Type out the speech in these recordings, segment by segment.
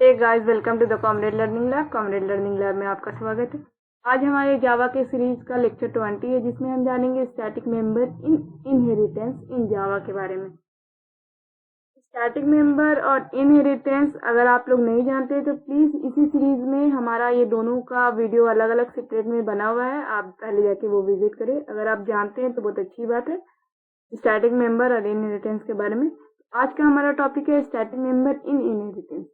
Hey guys, welcome to the Comrade Learning Lab. Comrade Learning Lab में आपका स्वागत है। आज हमारे जावा के सीरीज का लेक्चर 20 है, जिसमें हम जानेंगे static member in inheritance in Java के बारे में। स्टैटिक मेंबर और इनहेरिटेंस अगर आप लोग नहीं जानते तो प्लीज इसी सीरीज में हमारा ये दोनों का वीडियो अलग अलग सेपरेट में बना हुआ है, आप पहले जाके वो विजिट करें। अगर आप जानते हैं तो बहुत अच्छी बात है स्टैटिक मेंबर और इनहेरिटेंस के बारे में। आज का हमारा टॉपिक है स्टैटिक मेंबर इन इनहेरिटेंस।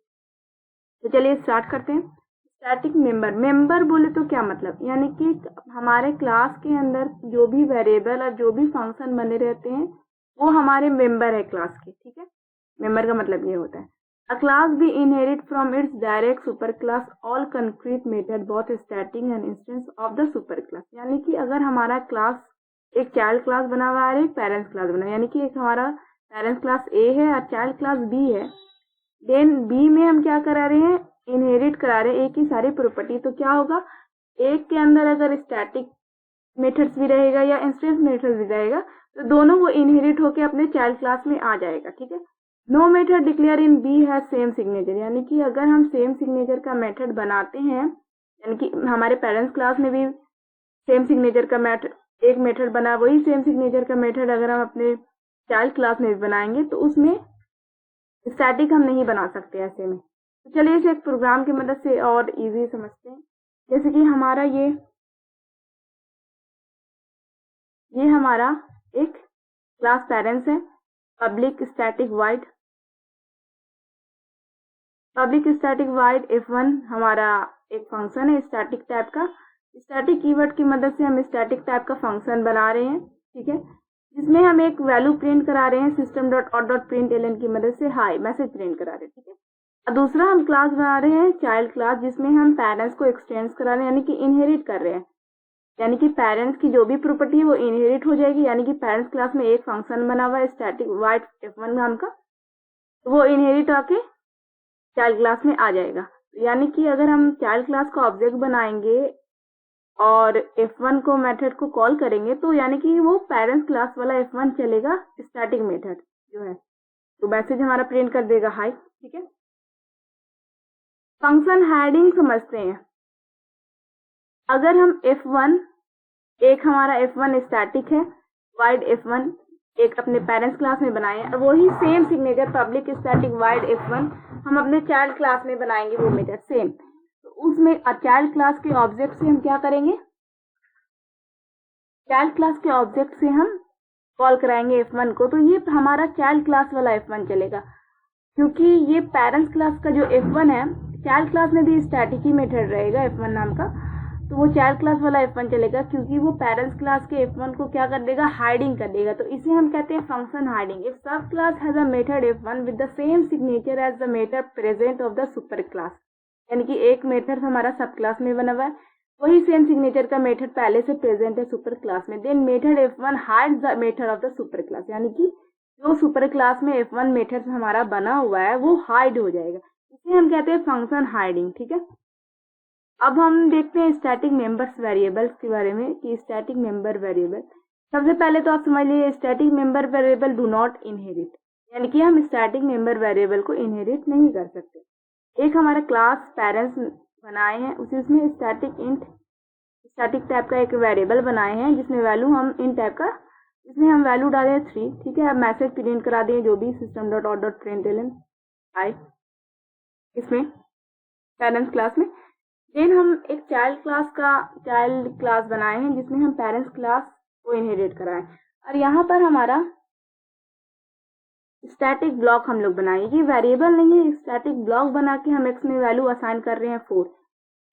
तो चलिए स्टार्ट करते हैं। स्टैटिक मेंबर बोले तो क्या मतलब, यानी कि हमारे क्लास के अंदर जो भी वेरिएबल और जो भी फंक्शन बने रहते हैं वो हमारे मेंबर है क्लास के। ठीक है, मेंबर का मतलब ये होता है a class B inherit from its direct super class all concrete method both static and instance of the super class. यानी कि अगर हमारा क्लास एक चाइल्ड क्लास बना हुआ है, एक पेरेंट्स क्लास बना, यानी कि एक हमारा पेरेंट्स क्लास ए है और चाइल्ड क्लास बी है। देन बी में हम क्या करा रहे हैं, इनहेरिट करा रहे हैं ए की सारी प्रॉपर्टी। तो क्या होगा, एक के अंदर अगर स्टैटिक मेथड्स भी रहेगा या इंस्टेंस मेथड्स भी रहेगा तो दोनों वो इनहेरिट होके अपने चाइल्ड क्लास में आ जाएगा। ठीक है, no method declare in B has same signature. यानी कि अगर हम सेम सिग्नेचर का मेथड बनाते हैं, यानी कि हमारे पेरेंट्स क्लास में भी सेम सिग्नेचर का एक मेथड बना, वही सेम सिग्नेचर का मेथड अगर हम अपने चाइल्ड क्लास में भी बनाएंगे तो उसमें स्टैटिक हम नहीं बना सकते ऐसे में। तो चलिए इसे एक प्रोग्राम की मदद से और इजी समझते हैं। जैसे कि हमारा ये हमारा एक क्लास पेरेंट्स है, पब्लिक स्टैटिक वाइड F1 हमारा एक फंक्शन है स्टैटिक टाइप का। स्टैटिक कीवर्ड की मदद से हम स्टैटिक टाइप का फंक्शन बना रहे हैं। ठीक है, जिसमें हम एक वैल्यू प्रिंट करा रहे हैं system.out.println की मदद से हाई मैसेज प्रिंट करा रहे हैं। ठीक है, और दूसरा हम क्लास बना रहे हैं चाइल्ड क्लास, जिसमें हम पेरेंट्स को एक्सटेंड करा रहे हैं, यानी कि इनहेरिट कर रहे हैं। यानी कि पेरेंट्स की जो भी प्रॉपर्टी है वो इनहेरिट हो जाएगी। यानी कि पेरेंट्स क्लास में एक फंक्शन बना हुआ है स्टैटिक वाइड F1 नाम का, तो वो इनहेरिट होके चाइल्ड क्लास में आ जाएगा। यानी कि अगर हम चाइल्ड क्लास का ऑब्जेक्ट बनाएंगे और F1 को मेथड को कॉल करेंगे तो यानी कि वो पेरेंट्स क्लास वाला F1 चलेगा स्टैटिक मेथड जो है, तो मैसेज हमारा प्रिंट कर देगा हाई। ठीक है, फंक्शन हेडिंग समझते हैं। अगर हम F1 एक हमारा F1 स्टैटिक है, वाइड F1 एक अपने पेरेंट्स क्लास में बनाए और वही same signature public static wide F1 हम अपने चाइल्ड क्लास में बनाएंगे वो मेथड सेम। तो उसमें चाइल्ड क्लास के ऑब्जेक्ट से हम क्या करेंगे, चाइल्ड क्लास के ऑब्जेक्ट से हम कॉल कराएंगे F1 को, तो ये हमारा चाइल्ड क्लास वाला F1 चलेगा। क्योंकि ये पेरेंट्स क्लास का जो F1 है, चाइल्ड क्लास में भी स्टैटिक ही मेथड रहेगा F1 नाम का, तो वो चाइल्ड क्लास वाला F1 चलेगा क्योंकि वो पेरेंट्स क्लास के F1 को क्या कर देगा, हाइडिंग कर देगा। तो इसे हम कहते हैं function hiding. If sub class has a method F1 with the same signature as the method present of the super class, यानी कि एक मेथड हमारा सब क्लास में बना हुआ है, वही सेम सिग्नेचर का मेथड पहले से प्रेजेंट है सुपर क्लास में, then method F1 hides the method of the super class. यानी कि जो सुपर क्लास में F1 मेथड हमारा बना हुआ है वो हाइड हो जाएगा, इसे हम कहते हैं फंक्शन हाइडिंग। ठीक है, अब हम देखते हैं स्टैटिक मेंबर्स वेरिएबल्स के बारे में कि स्टैटिक मेंबर वेरिएबल। सबसे पहले तो आप समझ लीजिए static member variable do not inherit, यानी कि हम स्टैटिक मेंबर वेरिएबल को इनहेरिट नहीं कर सकते। एक हमारा क्लास पेरेंट्स बनाए हैं, उसी उसमें स्टैटिक टाइप का एक वेरिएबल बनाए हैं जिसमें वैल्यू हम इन टाइप का, इसमें हम वैल्यू डाले 3। ठीक है, अब मैसेज प्रिंट करा दिए जो भी system.out.println हाई इसमें पेरेंट्स क्लास में। देन हम एक चाइल्ड क्लास बनाए हैं जिसमें हम पेरेंट्स क्लास को इनहेरिट कराएं, और यहाँ पर हमारा स्टैटिक ब्लॉक हम लोग बनाए। ये वेरिएबल नहीं है, स्टैटिक ब्लॉक बना के हम x में वैल्यू असाइन कर रहे हैं 4।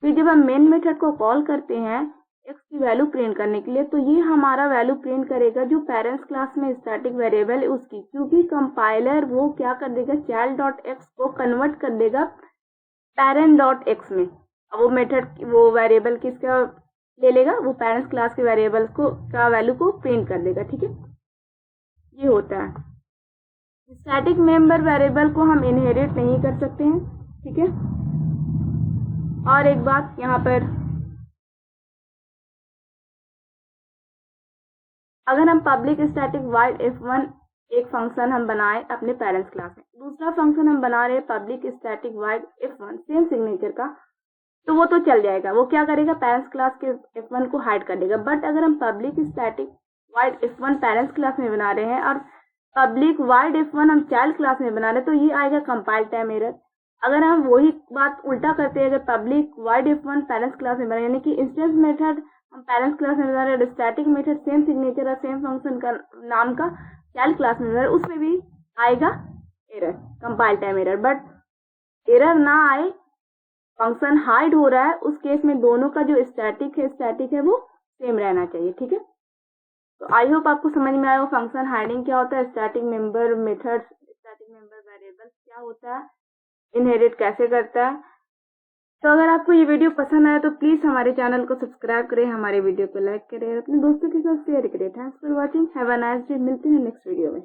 फिर जब हम मेन मेथड को कॉल करते हैं x की वैल्यू प्रिंट करने के लिए, तो ये हमारा वैल्यू प्रिंट करेगा जो पेरेंट्स क्लास में स्टैटिक वेरिएबल है उसकी, क्योंकि कंपाइलर वो क्या कर देगा, child.x को कन्वर्ट कर देगा parent.x में। अब वो मेथड वो वेरिएबल किसका ले लेगा, वो पेरेंट्स क्लास के वेरिएबल को का वैल्यू को प्रिंट कर देगा। ठीक है, ये होता है। स्टैटिक मेंबर वेरिएबल को हम इनहेरिट नहीं कर सकते हैं। ठीक है, और एक बात यहाँ पर, अगर हम पब्लिक स्टैटिक वाइड F1 एक फंक्शन हम बनाए अपने पेरेंट्स क्लास में, दूसरा फंक्शन हम बना रहे हैं public static wide F1 same signature का, तो वो तो चल जाएगा, वो क्या करेगा पेरेंट्स क्लास के F1 को हाइड कर देगा। बट अगर हम public static wide F1 parents class में बना रहे हैं और पब्लिक वाइड F1 हम चाइल्ड क्लास में बना रहे हैं, तो ये आएगा कंपाइल टाइम एरर। अगर हम वही बात उल्टा करते हैं, अगर public wide F1 parents class में बना यानी कि इंस्टेंस मेथड हम पेरेंट्स क्लास में बना रहे हैं, स्टैटिक मेथड सेम सिग्नेचर और सेम फंक्शन का नाम का चाइल्ड क्लास में बना रहे हैं, उसमें भी आएगा error, compile time error. But error ना आए, फंक्शन हाइड हो रहा है, उस केस में दोनों का जो स्टैटिक है वो सेम रहना चाहिए। ठीक है, तो आई होप आपको समझ में आया वो फंक्शन हाइडिंग क्या होता है, static member methods, static member variable क्या होता है, इनहेरिट कैसे करता है। तो अगर आपको ये वीडियो पसंद आया तो प्लीज हमारे चैनल को सब्सक्राइब करें, हमारे वीडियो को लाइक करें, अपने दोस्तों के साथ शेयर करें। Thanks for watching, have a nice day. मिलते हैं नेक्स्ट वीडियो में।